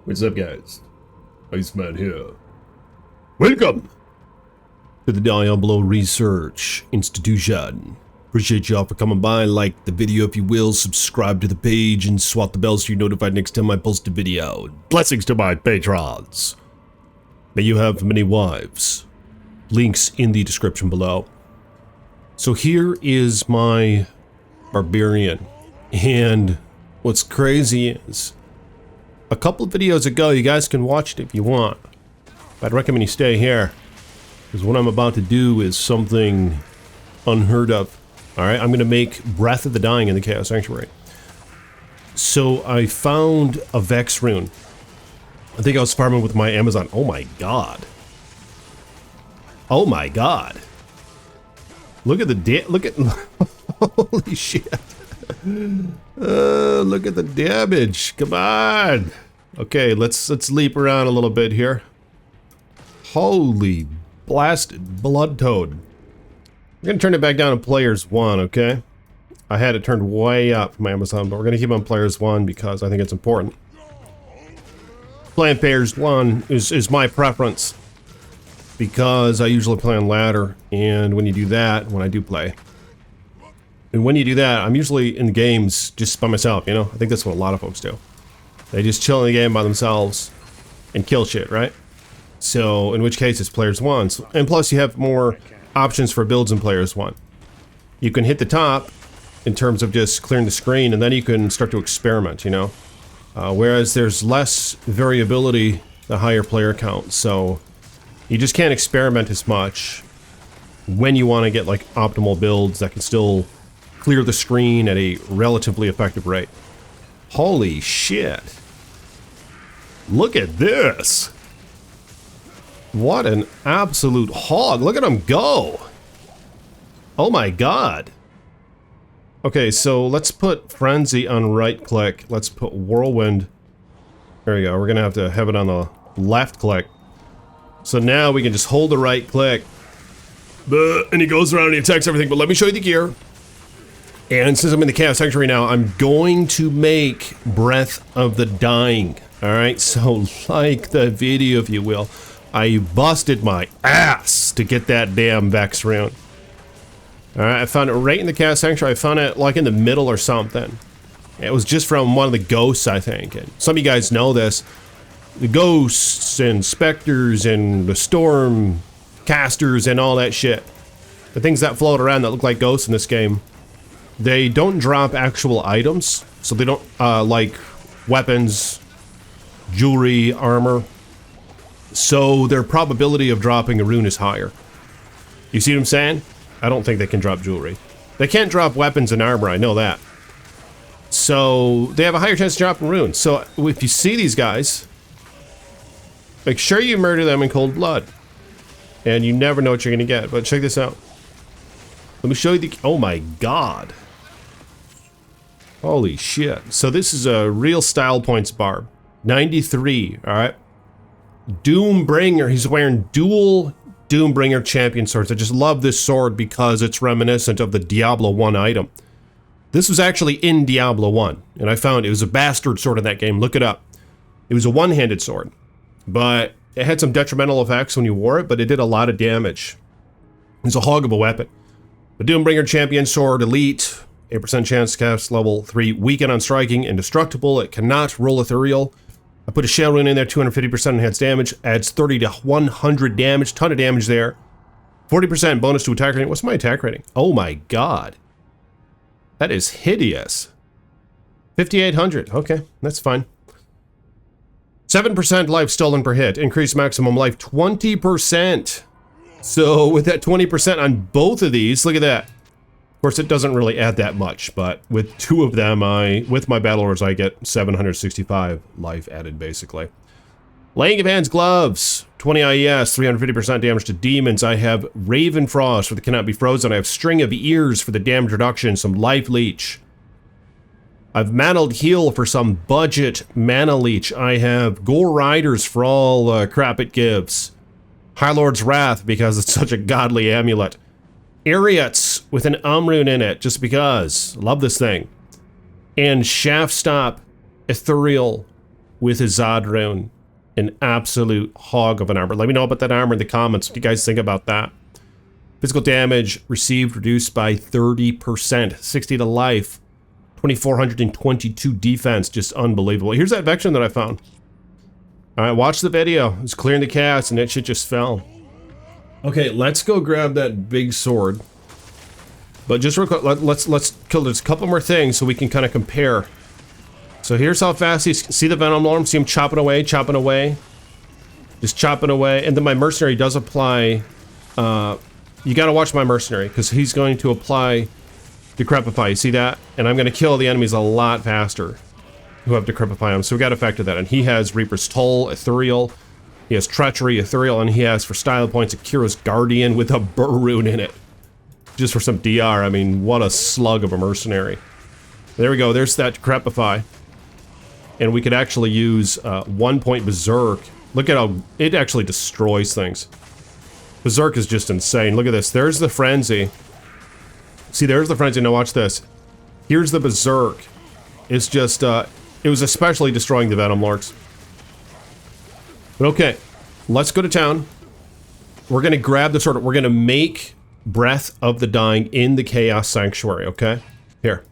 What's up, guys? Iceman here. Welcome to the Diablo Research Institution. Appreciate y'all for coming by. Like the video if you will, subscribe to the page, and swat the bell so you're notified next time I post a video. Blessings to my patrons. May you have many wives. Links in the description below. So here is my Barbarian. And what's crazy is, a couple of videos ago, you guys can watch it if you want. I'd recommend you stay here, because what I'm about to do is something unheard of. Alright, I'm going to make Breath of the Dying in the Chaos Sanctuary. So I found a VEX rune. I think I was farming with my Amazon. Oh my god. Oh my god. Look at the look at holy shit. Look at the damage. Come on. Okay, let's leap around a little bit here. Holy blasted blood toad. We're gonna turn it back down to players 1, okay? I had it turned way up for my Amazon, but we're gonna keep on players 1 because I think it's important. Playing players 1 is my preference, because I usually play on ladder, and when you do that, when I do play, and when you do that, I'm usually in the games just by myself, you know? I think that's what a lot of folks do. They just chill in the game by themselves and kill shit, right? So, in which case it's players 1. And plus you have more options for builds in players 1. You can hit the top in terms of just clearing the screen, and then you can start to experiment, you know? Whereas there's less variability the higher player count, so you just can't experiment as much when you want to get like optimal builds that can still clear the screen at a relatively effective rate. Holy shit. Look at this. What an absolute hog. Look at him go. Oh my god. Okay, so let's put Frenzy on right click. Let's put Whirlwind. There we go. We're gonna have it on the left click. So now we can just hold the right click. And he goes around and he attacks everything. But let me show you the gear. And since I'm in the Chaos Sanctuary now, I'm going to make Breath of the Dying. Alright, so like the video if you will. I busted my ass to get that damn VEX rune. Alright, I found it right in the Chaos Sanctuary. I found it like in the middle or something. It was just from one of the ghosts, I think. And some of you guys know this. The ghosts and specters and the storm casters and all that shit. The things that float around that look like ghosts in this game. They don't drop actual items. So they don't, like weapons, jewelry, armor. So their probability of dropping a rune is higher. You see what I'm saying? I don't think they can drop jewelry. They can't drop weapons and armor, I know that. So they have a higher chance of dropping runes. So if you see these guys, make sure you murder them in cold blood. And you never know what you're gonna get. But check this out. Let me show you the... Oh my god. Holy shit. So this is a real style points barb. 93, alright? Doombringer. He's wearing dual Doombringer champion swords. I just love this sword because it's reminiscent of the Diablo 1 item. This was actually in Diablo 1. And I found it was a bastard sword in that game. Look it up. It was a one-handed sword. But it had some detrimental effects when you wore it, but it did a lot of damage. It's a hog of a weapon. The Doombringer champion sword, elite, 8% chance to cast level 3, weaken on striking, indestructible, it cannot roll ethereal. I put a shell rune in there, 250% enhanced damage, adds 30 to 100 damage, ton of damage there. 40% bonus to attack rating. What's my attack rating? Oh my god. That is hideous. 5,800, okay, that's fine. 7% life stolen per hit, increased maximum life 20%. So with that 20% on both of these, look at that. Of course, it doesn't really add that much, but with 2 of them, with my battle orders, I get 765 life added, basically. Laying of Hands gloves, 20 IES, 350% damage to demons. I have Raven Frost for the cannot be frozen. I have String of Ears for the damage reduction, some life leech. I've Mantled Heal for some budget mana leech. I have Gore Riders for all crap it gives. High Lord's Wrath because it's such a godly amulet. Ariots with an rune in it, just because. Love this thing. And Shaft Stop Ethereal with his Zod rune. An absolute hog of an armor. Let me know about that armor in the comments. What do you guys think about that? Physical damage received reduced by 30%. 60 to life. 2,422 defense. Just unbelievable. Here's that Vection that I found. Alright, watch the video. It's clearing the chaos and that shit just fell. Okay, let's go grab that big sword. But just real quick, let's kill just a couple more things so we can kind of compare. So here's how fast he's, see the Venom Lord, see him chopping away, just chopping away. And then my mercenary does apply, you gotta watch my mercenary, because he's going to apply Decrepify, you see that? And I'm gonna kill the enemies a lot faster who have Decrepify him, so we gotta factor that in. He has Reaper's Toll, Ethereal, he has Treachery, Ethereal, and he has, for style points, Akira's Guardian with a Burr rune in it. Just for some DR, I mean, what a slug of a mercenary. There we go, there's that Decrepify. And we could actually use 1 point Berserk. Look at how it actually destroys things. Berserk is just insane. Look at this. There's the Frenzy. See, there's the Frenzy. Now watch this. Here's the Berserk. It's just, it was especially destroying the Venom Lords. But okay, let's go to town. We're going to grab the sword. We're going to make Breath of the Dying in the Chaos Sanctuary, okay? Here.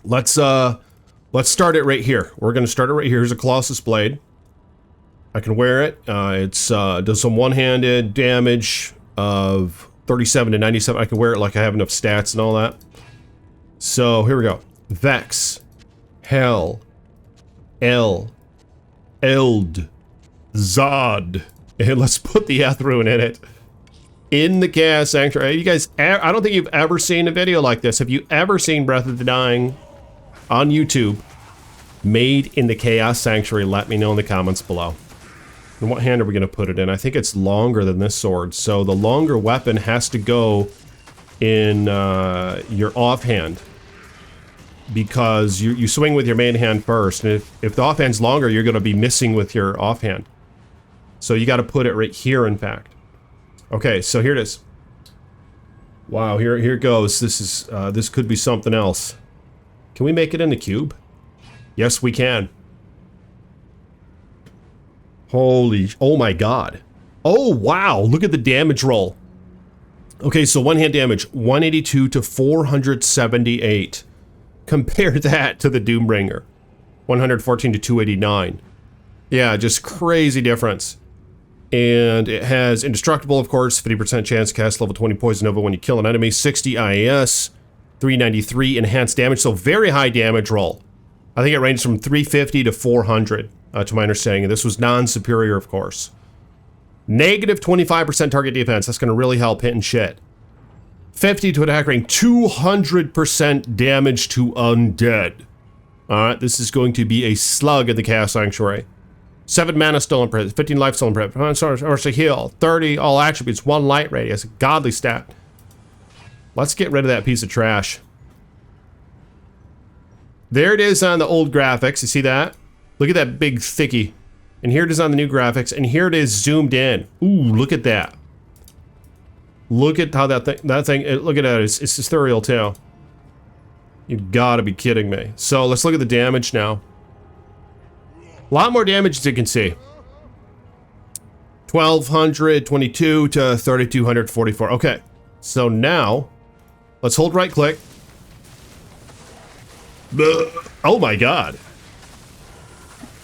Let's start it right here. We're going to start it right here. Here's a Colossus Blade. I can wear it. It's does some one-handed damage of 37 to 97. I can wear it like I have enough stats and all that. So here we go. Vex, Hell, Eld, Zod. And let's put the Eth rune in it. In the Chaos Sanctuary. You guys, I don't think you've ever seen a video like this. Have you ever seen Breath of the Dying on YouTube made in the Chaos Sanctuary? Let me know in the comments below. And what hand are we going to put it in? I think it's longer than this sword, so the longer weapon has to go in your offhand, because you swing with your main hand first, and if the offhand's longer, you're going to be missing with your offhand. So you got to put it right here, in fact. Okay, so here it is. Wow, here it goes. This is this could be something else. Can we make it in the cube? Yes, we can. Holy, oh my god. Oh, wow, look at the damage roll. Okay, so one hand damage, 182 to 478. Compare that to the Doombringer, 114 to 289. Yeah, just crazy difference. And it has Indestructible, of course, 50% chance to cast level 20 Poison Nova when you kill an enemy, 60 IAS, 393 enhanced damage, so very high damage roll. I think it ranged from 350 to 400, to my understanding. And this was non-superior, of course. Negative 25% target defense. That's going to really help hitting shit. 50 to attack range. 200% damage to undead. Alright, this is going to be a slug in the Chaos Sanctuary. 7 mana stolen print. 15 life stolen print. Or to heal. 30 all attributes. 1 light radius. Godly stat. Let's get rid of that piece of trash. There it is on the old graphics. You see that? Look at that big thickie. And here it is on the new graphics. And here it is zoomed in. Ooh, look at that. Look at how that thing, look at that. It's ethereal too. You've got to be kidding me. So let's look at the damage now. A lot more damage, as you can see. 1,222 to 3,244. Okay. So now, let's hold right click. Oh my god.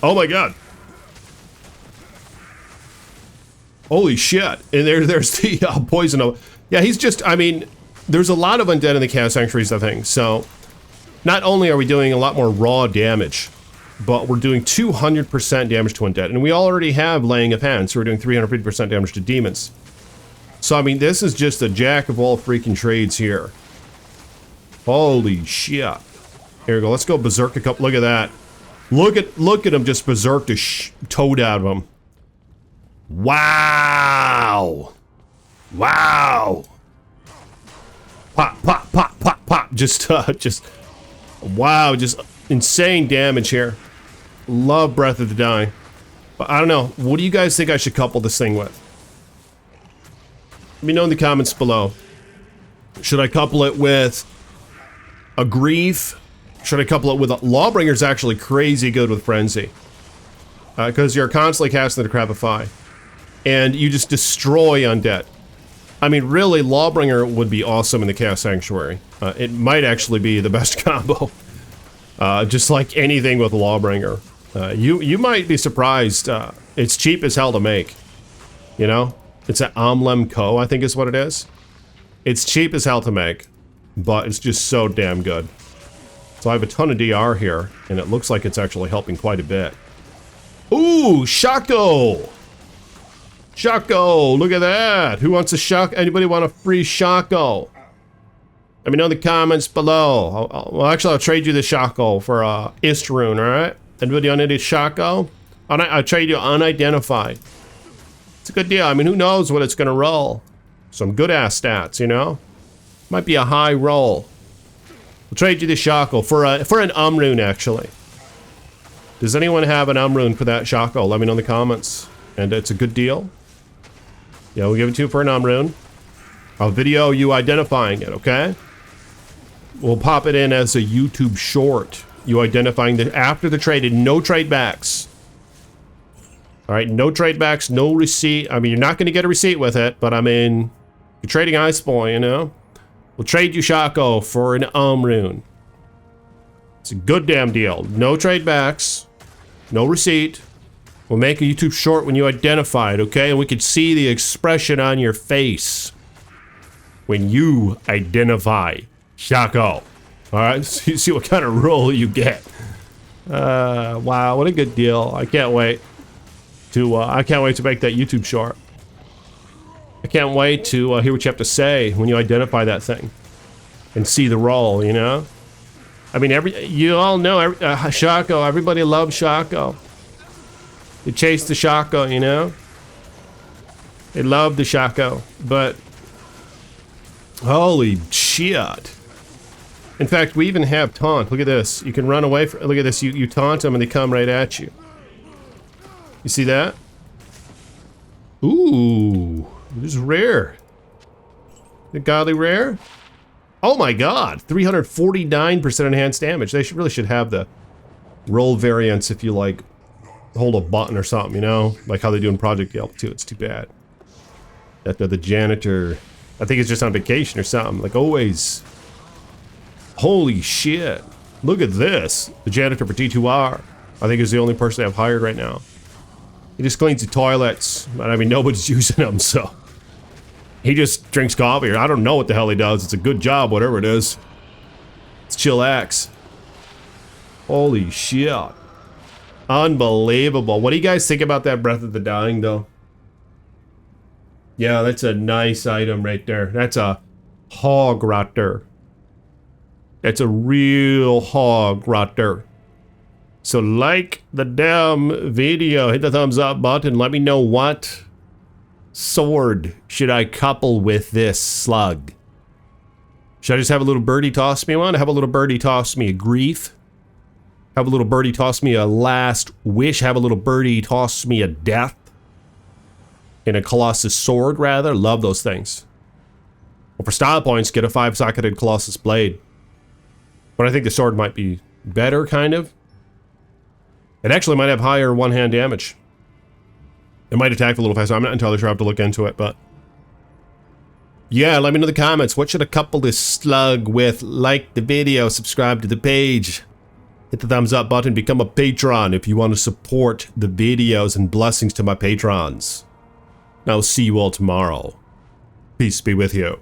Oh my god. Holy shit. And there's the poison. Yeah, he's just, I mean, there's a lot of undead in the Chaos Sanctuaries, I think. So, not only are we doing a lot more raw damage, but we're doing 200% damage to undead. And we already have Laying of Hands, so we're doing 350% damage to demons. So, I mean, this is just a jack of all freaking trades here. Holy shit. Here we go. Let's go berserk a couple. Look at that. Look at him just berserk the toad out of him. Wow. Wow. Pop, pop, pop, pop, pop. Just wow. Just insane damage here. Love Breath of the Dying. But I don't know. What do you guys think I should couple this thing with? Let me know in the comments below. Should I couple it with a Grief? Should I couple it with a Lawbringer's actually crazy good with Frenzy. because you're constantly casting the Decrepify, and you just destroy undead. I mean, really, Lawbringer would be awesome in the Chaos Sanctuary. It might actually be the best combo. Just like anything with Lawbringer. You might be surprised. It's cheap as hell to make. You know? It's an Omlem Co, I think is what it is. It's cheap as hell to make, but it's just so damn good. So I have a ton of DR here, and it looks like it's actually helping quite a bit. Ooh, Shaco! Shaco, look at that! Who wants a Shaco? Anybody want a free Shaco? Let me know in the comments below. Well, actually, I'll trade you the Shaco for RUNE, alright? Anybody want any Shaco? I'll trade you unidentified. It's a good deal. I mean, who knows what it's gonna roll? Some good-ass stats, you know? Might be a high roll. We'll trade you the Shaco for an RUNE, actually. Does anyone have an RUNE for that Shaco? Let me know in the comments. And it's a good deal. Yeah, we'll give it to you for an RUNE. I'll video you identifying it, okay? We'll pop it in as a YouTube short. You identifying the after the trade, and no trade backs. All right, no trade backs, no receipt. I mean, you're not going to get a receipt with it, but I mean, you're trading Iceboy, you know? We'll trade you Shaco for an RUNE. It's a good damn deal. No trade backs, no receipt. We'll make a YouTube short when you identify it, okay? And we can see the expression on your face when you identify Shaco. All right, so you see what kind of roll you get. Wow, what a good deal! I can't wait to make that YouTube short. I can't wait to hear what you have to say when you identify that thing and see the roll. You know, I mean, you all know Shaco. Everybody loves Shaco. They chase the Shaco, you know. They love the Shaco, but holy shit! In fact, we even have taunt. Look at this. You can run away from. Look at this. You taunt them and they come right at you. You see that? Ooh, this is rare. The godly rare. Oh my god, 349% enhanced damage. They really should have the roll variants if you like hold a button or something, you know, like how they do in Project Diablo 2. It's too bad that the janitor, I think it's just on vacation or something, like always. Holy shit, look at this. The janitor for T2R, I think, is the only person I've hired right now. He just cleans the toilets, but I mean, nobody's using them, so he just drinks coffee. I don't know what the hell he does. It's a good job, whatever it is. It's chillax. Holy shit. Unbelievable. What do you guys think about that Breath of the Dying, though? Yeah, that's a nice item right there. That's a hog right there. That's a real hog right there. So like the damn video, hit the thumbs up button, let me know what sword should I couple with this slug. Should I just have a little birdie toss me one? Have a little birdie toss me a grief? Have a little birdie toss me a last wish? Have a little birdie toss me a death? In a Colossus sword, rather? Love those things. Well, for style points, get a 5-socketed Colossus blade. But I think the sword might be better, kind of. It actually might have higher one-hand damage. It might attack a little faster. I'm not entirely sure. I have to look into it, but yeah, let me know in the comments. What should I couple this slug with? Like the video, subscribe to the page, hit the thumbs up button, become a patron if you want to support the videos, and blessings to my patrons. I'll see you all tomorrow. Peace be with you.